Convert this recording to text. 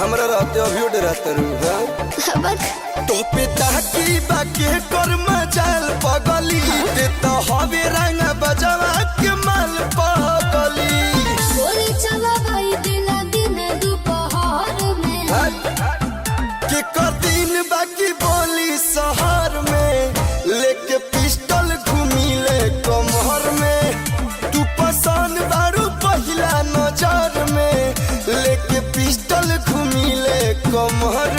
हमरा रहते अभी डराते रू तो पिता की बाके कर मचाल पगली ते तो हवे रंग बजवा के माल पगली गोली चला भाई दिला दिन दोपहर में के कर दिन बाकी बोली शहर में लेके पिस्टल घूमिले कमर में तू पसंद बारू पहला नजर में लेके पिस्टल घूमिले कमर